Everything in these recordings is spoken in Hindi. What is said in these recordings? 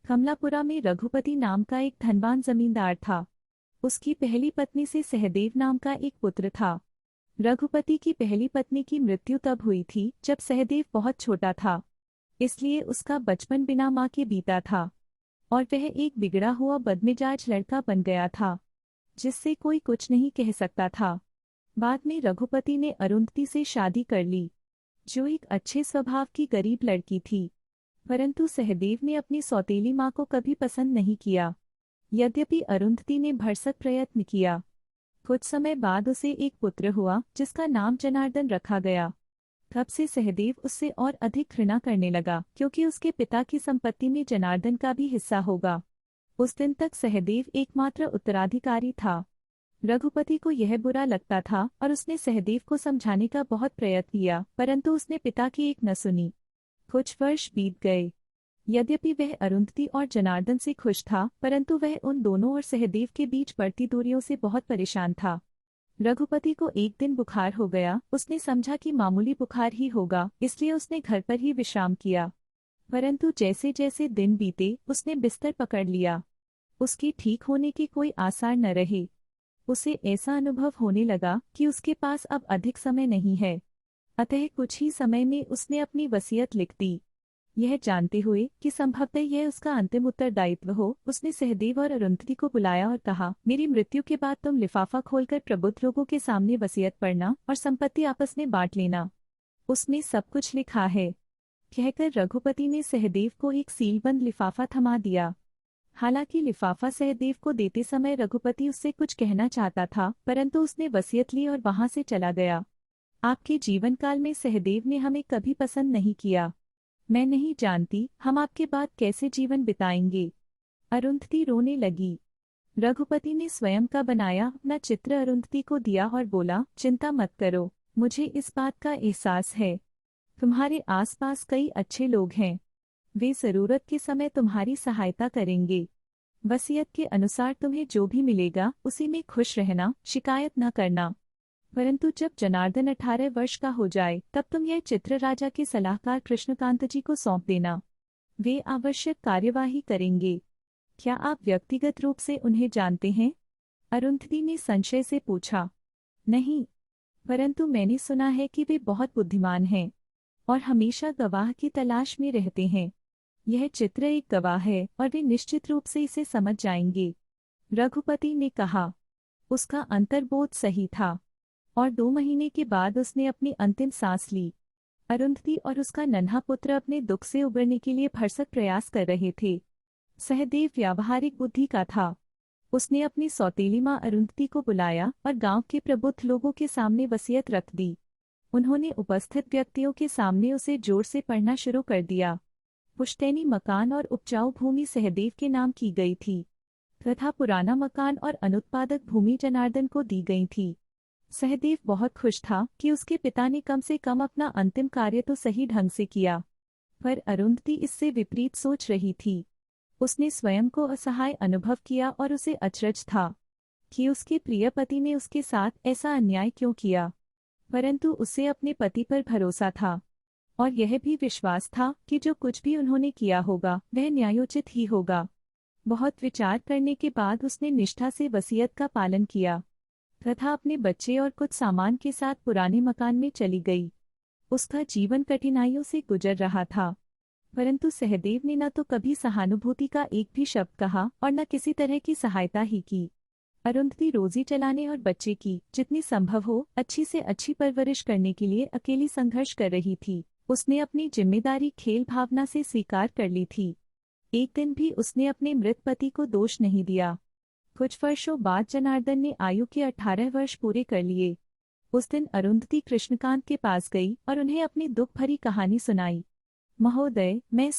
कमलापुरा में रघुपति नाम का एक धनवान जमींदार था। उसकी पहली पत्नी से सहदेव नाम का एक पुत्र था। रघुपति की पहली पत्नी की मृत्यु तब हुई थी जब सहदेव बहुत छोटा था, इसलिए उसका बचपन बिना माँ के बीता था और वह एक बिगड़ा हुआ बदमिजाज लड़का बन गया था जिससे कोई कुछ नहीं कह सकता था। बाद में रघुपति ने अरुंधति से शादी कर ली, जो एक अच्छे स्वभाव की गरीब लड़की थी। परंतु सहदेव ने अपनी सौतेली माँ को कभी पसंद नहीं किया, यद्यपि अरुंधति ने भरसक प्रयत्न किया। कुछ समय बाद उसे एक पुत्र हुआ जिसका नाम जनार्दन रखा गया। तब से सहदेव उससे और अधिक घृणा करने लगा, क्योंकि उसके पिता की संपत्ति में जनार्दन का भी हिस्सा होगा। उस दिन तक सहदेव एकमात्र उत्तराधिकारी था। रघुपति को यह बुरा लगता था और उसने सहदेव को समझाने का बहुत प्रयत्न किया, परंतु उसने पिता की एक न सुनी। कुछ वर्ष बीत गए। यद्यपि वह अरुंधति और जनार्दन से खुश था, परंतु वह उन दोनों और सहदेव के बीच बढ़ती दूरियों से बहुत परेशान था। रघुपति को एक दिन बुखार हो गया। उसने समझा कि मामूली बुखार ही होगा, इसलिए उसने घर पर ही विश्राम किया। परंतु जैसे जैसे दिन बीते उसने बिस्तर पकड़ लिया। उसकी ठीक होने के कोई आसार न रहे। उसे ऐसा अनुभव होने लगा कि उसके पास अब अधिक समय नहीं है। अतः कुछ ही समय में उसने अपनी वसीयत लिख दी। यह जानते हुए कि संभवतः यह उसका अंतिम उत्तरदायित्व हो, उसने सहदेव और अरुंधति को बुलाया और कहा, मेरी मृत्यु के बाद तुम लिफाफा खोलकर प्रबुद्ध लोगों के सामने वसीयत पढ़ना और संपत्ति आपस में बांट लेना। उसमें सब कुछ लिखा है। कहकर रघुपति ने सहदेव को एक सीलबंद लिफाफा थमा दिया। हालांकि लिफाफा सहदेव को देते समय रघुपति उससे कुछ कहना चाहता था, परंतु उसने वसीयत ली और वहां से चला गया। आपके जीवनकाल में सहदेव ने हमें कभी पसंद नहीं किया। मैं नहीं जानती हम आपके बाद कैसे जीवन बिताएंगे। अरुंधति रोने लगी। रघुपति ने स्वयं का बनाया अपना चित्र अरुंधति को दिया और बोला, चिंता मत करो, मुझे इस बात का एहसास है। तुम्हारे आसपास कई अच्छे लोग हैं, वे जरूरत के समय तुम्हारी सहायता करेंगे। वसीयत के अनुसार तुम्हें जो भी मिलेगा उसी में खुश रहना, शिकायत न करना। परंतु जब जनार्दन 18 वर्ष का हो जाए तब तुम यह चित्र राजा के सलाहकार कृष्णकांत जी को सौंप देना। वे आवश्यक कार्यवाही करेंगे। क्या आप व्यक्तिगत रूप से उन्हें जानते हैं? अरुंधति ने संशय से पूछा। नहीं, परंतु मैंने सुना है कि वे बहुत बुद्धिमान हैं और हमेशा गवाह की तलाश में रहते हैं। यह चित्र एक गवाह है और वे निश्चित रूप से इसे समझ जाएंगे। रघुपति ने कहा। उसका अंतर्बोध सही था और 2 महीने के बाद उसने अपनी अंतिम सांस ली। अरुंधति और उसका नन्हा पुत्र अपने दुख से उबरने के लिए भरसक प्रयास कर रहे थे। सहदेव व्यावहारिक बुद्धि का था। उसने अपनी सौतेली माँ अरुंधति को बुलाया और गांव के प्रबुद्ध लोगों के सामने वसीयत रख दी। उन्होंने उपस्थित व्यक्तियों के सामने उसे जोर से पढ़ना शुरू कर दिया। पुश्तैनी मकान और उपजाऊ भूमि सहदेव के नाम की गई थी तथा पुराना मकान और अनुत्पादक भूमि जनार्दन को दी गई थी। सहदेव बहुत खुश था कि उसके पिता ने कम से कम अपना अंतिम कार्य तो सही ढंग से किया, पर अरुंधति इससे विपरीत सोच रही थी। उसने स्वयं को असहाय अनुभव किया और उसे अचरज था कि उसके प्रिय पति ने उसके साथ ऐसा अन्याय क्यों किया। परंतु उसे अपने पति पर भरोसा था और यह भी विश्वास था कि जो कुछ भी उन्होंने किया होगा वह न्यायोचित ही होगा। बहुत विचार करने के बाद उसने निष्ठा से वसीयत का पालन किया तथा अपने बच्चे और कुछ सामान के साथ पुराने मकान में चली गई। उसका जीवन कठिनाइयों से गुजर रहा था, परंतु सहदेव ने न तो कभी सहानुभूति का एक भी शब्द कहा और न किसी तरह की सहायता ही की। अरुंधति रोजी चलाने और बच्चे की जितनी संभव हो अच्छी से अच्छी परवरिश करने के लिए अकेली संघर्ष कर रही थी। उसने अपनी जिम्मेदारी खेल भावना से स्वीकार कर ली थी। एक दिन भी उसने अपने मृत पति को दोष नहीं दिया। कुछ वर्षों बाद जनार्दन ने आयु के 18 वर्ष पूरे कर लिए। उस दिन अरुंधति कृष्णकांत के पास गई और उन्हें अपनी दुख भरी कहानी सुनाई। महोदय, मैं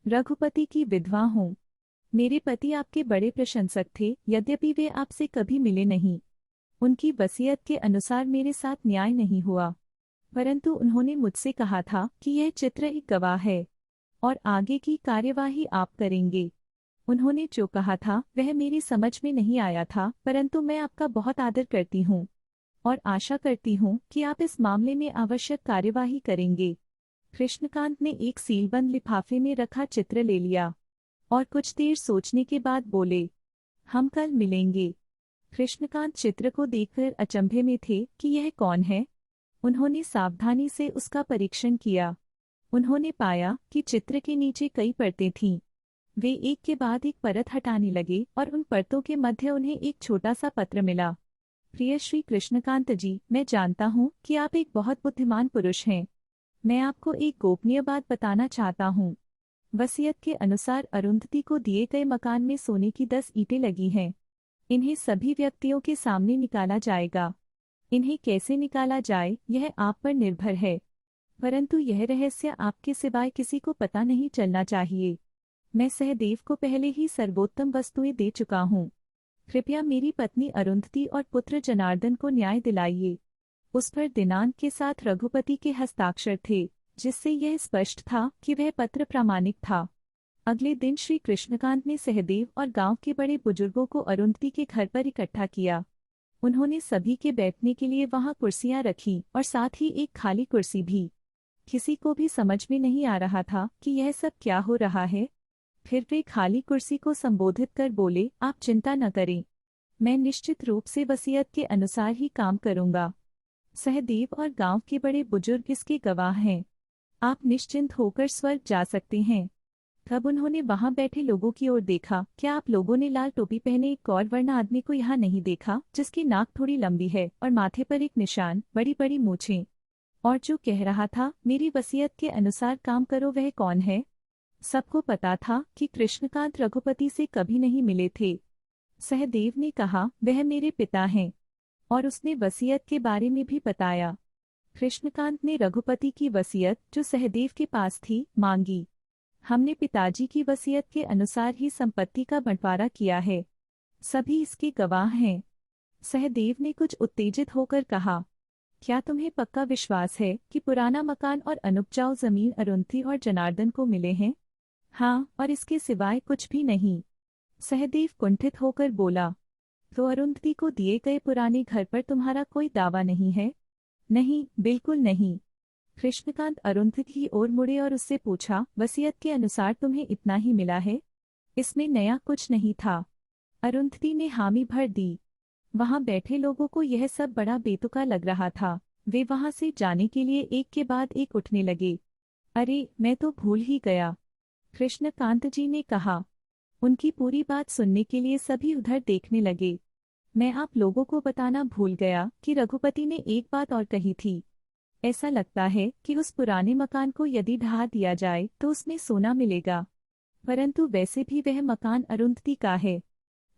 रघुपति की विधवा हूँ। मेरे पति आपके बड़े प्रशंसक थे, यद्यपि वे आपसे कभी मिले नहीं। उनकी वसीयत के अनुसार मेरे साथ न्याय नहीं हुआ, परंतु उन्होंने मुझसे कहा था कि यह चित्र एक गवाह है और आगे की कार्यवाही आप करेंगे। उन्होंने जो कहा था वह मेरी समझ में नहीं आया था, परंतु मैं आपका बहुत आदर करती हूँ और आशा करती हूँ कि आप इस मामले में आवश्यक कार्यवाही करेंगे। कृष्णकांत ने एक सीलबंद लिफाफे में रखा चित्र ले लिया और कुछ देर सोचने के बाद बोले, हम कल मिलेंगे। कृष्णकांत चित्र को देखकर अचंभे में थे कि यह कौन है। उन्होंने सावधानी से उसका परीक्षण किया। उन्होंने पाया कि चित्र के नीचे कई परतें थीं। वे एक के बाद एक परत हटाने लगे और उन परतों के मध्य उन्हें एक छोटा सा पत्र मिला। प्रिय श्री कृष्णकांत जी, मैं जानता हूँ कि आप एक बहुत बुद्धिमान पुरुष हैं। मैं आपको एक गोपनीय बात बताना चाहता हूँ। वसीयत के अनुसार अरुंधति को दिए गए मकान में सोने की 10 ईंटें लगी हैं। इन्हें सभी व्यक्तियों के सामने निकाला जाएगा। इन्हें कैसे निकाला जाए यह आप पर निर्भर है, परंतु यह रहस्य आपके सिवाय किसी को पता नहीं चलना चाहिए। मैं सहदेव को पहले ही सर्वोत्तम वस्तुएं दे चुका हूँ। कृपया मेरी पत्नी अरुंधति और पुत्र जनार्दन को न्याय दिलाइए। उस पर दिनांक के साथ रघुपति के हस्ताक्षर थे, जिससे यह स्पष्ट था कि वह पत्र प्रामाणिक था। अगले दिन श्री कृष्णकांत ने सहदेव और गांव के बड़े बुजुर्गों को अरुंधति के घर पर इकट्ठा किया। उन्होंने सभी के बैठने के लिए वहां कुर्सियां रखी और साथ ही एक खाली कुर्सी भी। किसी को भी समझ में नहीं आ रहा था कि यह सब क्या हो रहा है। फिर वे खाली कुर्सी को संबोधित कर बोले, आप चिंता न करें, मैं निश्चित रूप से वसीयत के अनुसार ही काम करूंगा। सहदेव और गांव के बड़े बुजुर्ग इसके गवाह हैं। आप निश्चिंत होकर स्वर्ग जा सकते हैं। तब उन्होंने वहां बैठे लोगों की ओर देखा। क्या आप लोगों ने लाल टोपी पहने एक और वर्ण आदमी को यहाँ नहीं देखा, जिसकी नाक थोड़ी लंबी है और माथे पर एक निशान, बड़ी बड़ी मूछें, और जो कह रहा था मेरी वसीयत के अनुसार काम करो, वह कौन है? सबको पता था कि कृष्णकांत रघुपति से कभी नहीं मिले थे। सहदेव ने कहा, वह मेरे पिता हैं, और उसने वसीयत के बारे में भी बताया। कृष्णकांत ने रघुपति की वसीयत, जो सहदेव के पास थी, मांगी। हमने पिताजी की वसीयत के अनुसार ही संपत्ति का बंटवारा किया है। सभी इसके गवाह हैं। सहदेव ने कुछ उत्तेजित होकर कहा, क्या तुम्हें पक्का विश्वास है कि पुराना मकान और अनुपजाऊ जमीन अरुंधति और जनार्दन को मिले हैं? हाँ, और इसके सिवाय कुछ भी नहीं। सहदेव कुंठित होकर बोला, तो अरुंधति को दिए गए पुराने घर पर तुम्हारा कोई दावा नहीं है? नहीं, बिल्कुल नहीं। कृष्णकांत अरुंधति की ओर मुड़े और उससे पूछा, वसीयत के अनुसार तुम्हें इतना ही मिला है? इसमें नया कुछ नहीं था। अरुंधति ने हामी भर दी। वहां बैठे लोगों को यह सब बड़ा बेतुका लग रहा था। वे वहां से जाने के लिए एक के बाद एक उठने लगे। अरे, मैं तो भूल ही गया, कृष्णकांत जी ने कहा। उनकी पूरी बात सुनने के लिए सभी उधर देखने लगे। मैं आप लोगों को बताना भूल गया कि रघुपति ने एक बात और कही थी। ऐसा लगता है कि उस पुराने मकान को यदि ढहा दिया जाए तो उसमें सोना मिलेगा, परंतु वैसे भी वह मकान अरुंधति का है।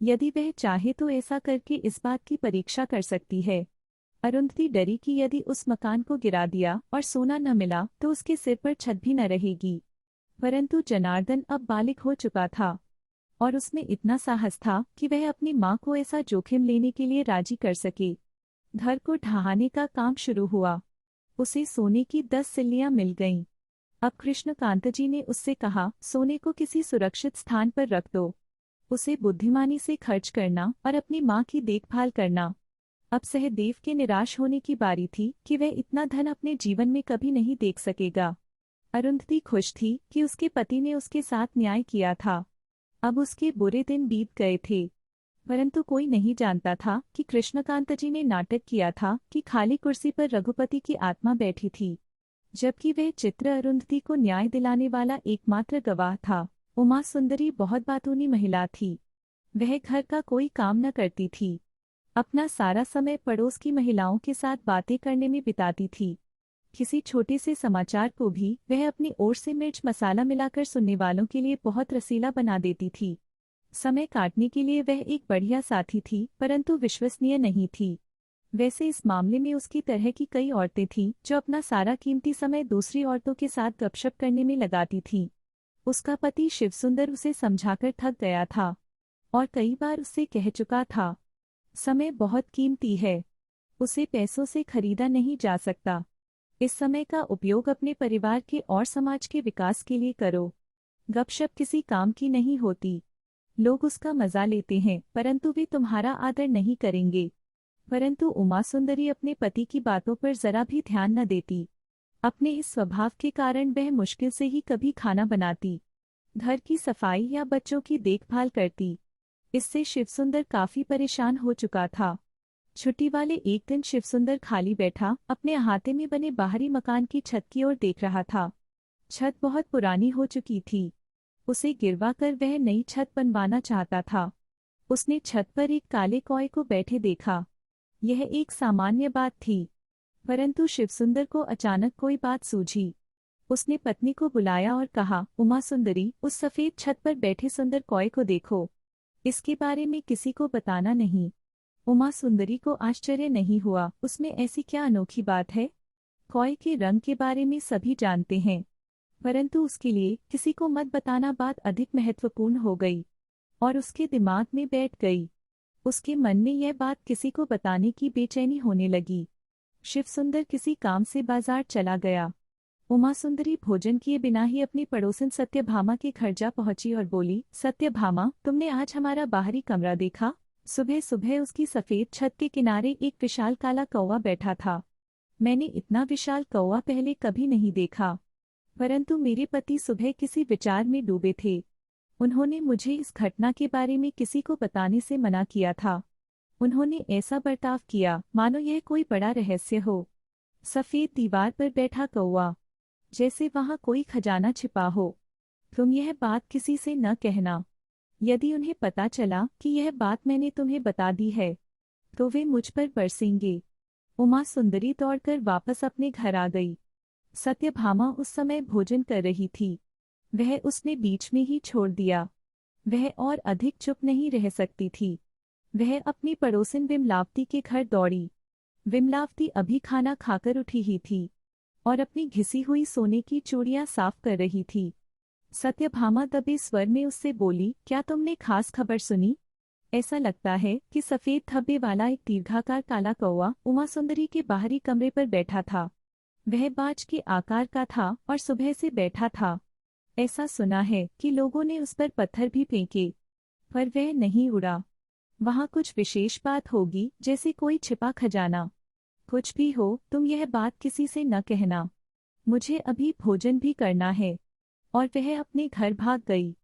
यदि वह चाहे तो ऐसा करके इस बात की परीक्षा कर सकती है। अरुंधति डरी कि यदि उस मकान को गिरा दिया और सोना न मिला तो उसके सिर पर छत भी न रहेगी। परंतु जनार्दन अब बालिग हो चुका था, और उसमें इतना साहस था कि वह अपनी माँ को ऐसा जोखिम लेने के लिए राजी कर सके। घर को ढहाने का काम शुरू हुआ। उसे सोने की 10 सिल्लियां मिल गईं। अब कृष्णकांत जी ने उससे कहा, सोने को किसी सुरक्षित स्थान पर रख दो। उसे बुद्धिमानी से खर्च करना और अपनी माँ की देखभाल करना। अब सहदेव के निराश होने की बारी थी कि वह इतना धन अपने जीवन में कभी नहीं देख सकेगा। अरुंधति खुश थी कि उसके पति ने उसके साथ न्याय किया था। अब उसके बुरे दिन बीत गए थे, परंतु कोई नहीं जानता था कि कृष्णकांत जी ने नाटक किया था कि खाली कुर्सी पर रघुपति की आत्मा बैठी थी, जबकि वह चित्र अरुंधति को न्याय दिलाने वाला एकमात्र गवाह था। उमा सुंदरी बहुत बातूनी महिला थी। वह घर का कोई काम न करती थी। अपना सारा समय पड़ोस की महिलाओं के साथ बातें करने में बिताती थी। किसी छोटे से समाचार को भी वह अपनी ओर से मिर्च मसाला मिलाकर सुनने वालों के लिए बहुत रसीला बना देती थी। समय काटने के लिए वह एक बढ़िया साथी थी, परंतु विश्वसनीय नहीं थी। वैसे इस मामले में उसकी तरह की कई औरतें थीं जो अपना सारा कीमती समय दूसरी औरतों के साथ गपशप करने में लगाती थीं। उसका पति शिवसुंदर उसे समझाकर थक गया था और कई बार उससे कह चुका था, समय बहुत कीमती है, उसे पैसों से खरीदा नहीं जा सकता। इस समय का उपयोग अपने परिवार के और समाज के विकास के लिए करो। गपशप किसी काम की नहीं होती। लोग उसका मजा लेते हैं, परंतु वे तुम्हारा आदर नहीं करेंगे। परंतु उमा सुंदरी अपने पति की बातों पर जरा भी ध्यान न देती। अपने इस स्वभाव के कारण वह मुश्किल से ही कभी खाना बनाती। घर की सफाई या बच्चों की देखभाल करती। इससे शिवसुंदर काफी परेशान हो चुका था। छुट्टी वाले एक दिन शिवसुंदर खाली बैठा अपने अहाते में बने बाहरी मकान की छत की ओर देख रहा था। छत बहुत पुरानी हो चुकी थी। उसे गिरवा कर वह नई छत बनवाना चाहता था। उसने छत पर एक काले कौए को बैठे देखा। यह एक सामान्य बात थी, परंतु शिवसुंदर को अचानक कोई बात सूझी। उसने पत्नी को बुलाया और कहा, उमा सुंदरी, उस सफेद छत पर बैठे सुंदर कौए को देखो। इसके बारे में किसी को बताना नहीं। उमा सुंदरी को आश्चर्य नहीं हुआ, उसमें ऐसी क्या अनोखी बात है? कौए के रंग के बारे में सभी जानते हैं, परंतु उसके लिए किसी को मत बताना बात अधिक महत्वपूर्ण हो गई और उसके दिमाग में बैठ गई। उसके मन में यह बात किसी को बताने की बेचैनी होने लगी। शिवसुंदर किसी काम से बाजार चला गया। उमा सुंदरी भोजन किए बिना ही अपनी पड़ोसन सत्यभामा के घर जा पहुंची और बोली, सत्यभामा, तुमने आज हमारा बाहरी कमरा देखा? सुबह सुबह उसकी सफेद छत के किनारे एक विशाल काला कौवा बैठा था। मैंने इतना विशाल कौवा पहले कभी नहीं देखा। परंतु मेरे पति सुबह किसी विचार में डूबे थे। उन्होंने मुझे इस घटना के बारे में किसी को बताने से मना किया था। उन्होंने ऐसा बर्ताव किया मानो यह कोई बड़ा रहस्य हो। सफेद दीवार पर बैठा कौवा, जैसे वहां कोई खजाना छिपा हो। तुम यह बात किसी से न कहना। यदि उन्हें पता चला कि यह बात मैंने तुम्हें बता दी है, तो वे मुझ पर बरसेंगे। उमा सुंदरी दौड़कर वापस अपने घर आ गई। सत्यभामा उस समय भोजन कर रही थी। वह उसने बीच में ही छोड़ दिया। वह और अधिक चुप नहीं रह सकती थी। वह अपनी पड़ोसिन विमलावती के घर दौड़ी। विमलावती अभी खाना खाकर उठी ही थी और अपनी घिसी हुई सोने की चूड़ियां साफ कर रही थी। सत्यभामा दबे स्वर में उससे बोली, क्या तुमने खास खबर सुनी? ऐसा लगता है कि सफेद धब्बे वाला एक दीर्घाकार काला कौवा उमा सुंदरी के बाहरी कमरे पर बैठा था। वह बाज के आकार का था और सुबह से बैठा था। ऐसा सुना है कि लोगों ने उस पर पत्थर भी फेंके, पर वह नहीं उड़ा। वहां कुछ विशेष बात होगी, जैसे कोई छिपा खजाना। कुछ भी हो, तुम यह बात किसी से न कहना। मुझे अभी भोजन भी करना है। और वह अपने घर भाग गई।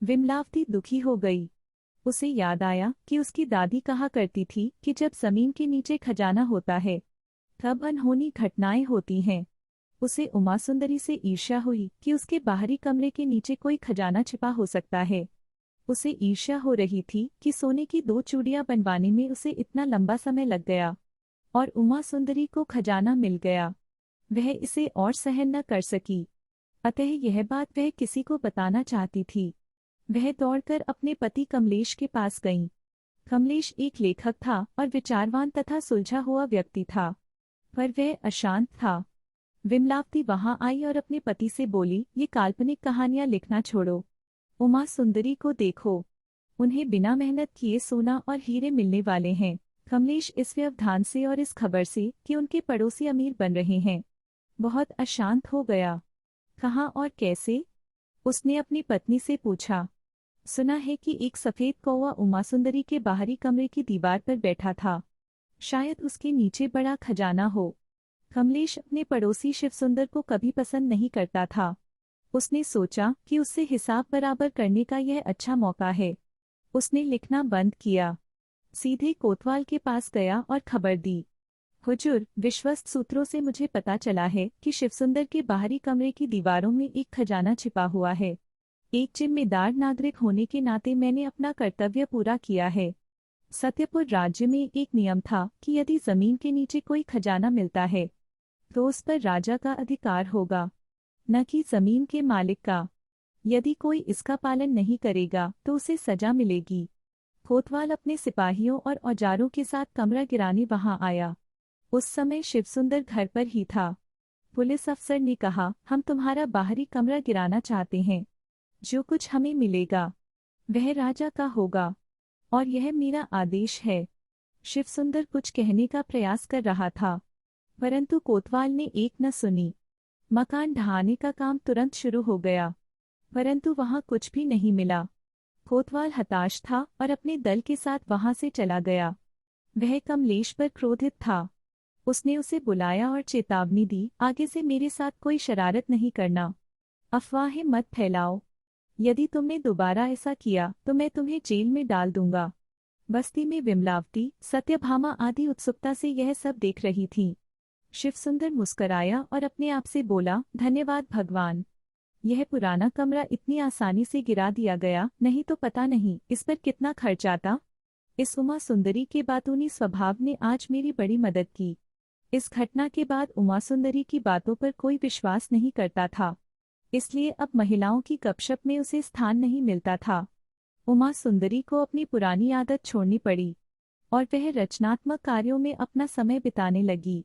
विमलावती दुखी हो गई। उसे याद आया कि उसकी दादी कहा करती थी कि जब जमीन के नीचे खजाना होता है, तब अनहोनी घटनाएं होती हैं। उसे उमा सुंदरी से ईर्ष्या हुई कि उसके बाहरी कमरे के नीचे कोई खजाना छिपा हो सकता है। उसे ईर्ष्या हो रही थी कि सोने की 2 चूड़ियां बनवाने में उसे इतना लंबा समय लग गया और उमा सुंदरी को खजाना मिल गया। वह इसे और सहन न कर सकी, अतः यह बात वह किसी को बताना चाहती थी। वह दौड़कर अपने पति कमलेश के पास गई। कमलेश एक लेखक था और विचारवान तथा सुलझा हुआ व्यक्ति था, पर वह अशांत था। विमलावती वहां आई और अपने पति से बोली, ये काल्पनिक कहानियां लिखना छोड़ो। उमा सुंदरी को देखो, उन्हें बिना मेहनत किए सोना और हीरे मिलने वाले हैं। कमलेश इस व्यवधान से और इस खबर से कि उनके पड़ोसी अमीर बन रहे हैं, बहुत अशांत हो गया। कहाँ और कैसे? उसने अपनी पत्नी से पूछा। सुना है कि एक सफेद कौवा उमा सुंदरी के बाहरी कमरे की दीवार पर बैठा था। शायद उसके नीचे बड़ा खजाना हो। कमलेश अपने पड़ोसी शिवसुंदर को कभी पसंद नहीं करता था। उसने सोचा कि उससे हिसाब बराबर करने का यह अच्छा मौका है। उसने लिखना बंद किया, सीधे कोतवाल के पास गया और खबर दी। हुजूर, विश्वस्त सूत्रों से मुझे पता चला है कि शिवसुंदर के बाहरी कमरे की दीवारों में एक खजाना छिपा हुआ है। एक जिम्मेदार नागरिक होने के नाते मैंने अपना कर्तव्य पूरा किया है। सत्यपुर राज्य में एक नियम था कि यदि जमीन के नीचे कोई खजाना मिलता है, तो उस पर राजा का अधिकार होगा, न कि जमीन के मालिक का। यदि कोई इसका पालन नहीं करेगा तो उसे सजा मिलेगी। कोतवाल अपने सिपाहियों और औजारों के साथ कमरा गिराने वहां आया। उस समय शिवसुंदर घर पर ही था। पुलिस अफसर ने कहा, हम तुम्हारा बाहरी कमरा गिराना चाहते हैं। जो कुछ हमें मिलेगा वह राजा का होगा और यह मेरा आदेश है। शिवसुंदर कुछ कहने का प्रयास कर रहा था, परंतु कोतवाल ने एक न सुनी। मकान ढहाने का काम तुरंत शुरू हो गया, परंतु वहां कुछ भी नहीं मिला। कोतवाल हताश था और अपने दल के साथ वहां से चला गया। वह कमलेश पर क्रोधित था। उसने उसे बुलाया और चेतावनी दी, आगे से मेरे साथ कोई शरारत नहीं करना। अफवाहें मत फैलाओ। यदि तुमने दोबारा ऐसा किया तो मैं तुम्हें जेल में डाल दूंगा। बस्ती में विमलावती, सत्यभामा आदि उत्सुकता से यह सब देख रही थीं। शिवसुंदर मुस्कराया और अपने आप से बोला, धन्यवाद भगवान। यह पुराना कमरा इतनी आसानी से गिरा दिया गया, नहीं तो पता नहीं इस पर कितना खर्च आता। इस उमा सुंदरी के बातूनी स्वभाव ने आज मेरी बड़ी मदद की। इस घटना के बाद उमा सुंदरी की बातों पर कोई विश्वास नहीं करता था, इसलिए अब महिलाओं की गपशप में उसे स्थान नहीं मिलता था। उमा सुंदरी को अपनी पुरानी आदत छोड़नी पड़ी और वह रचनात्मक कार्यों में अपना समय बिताने लगी।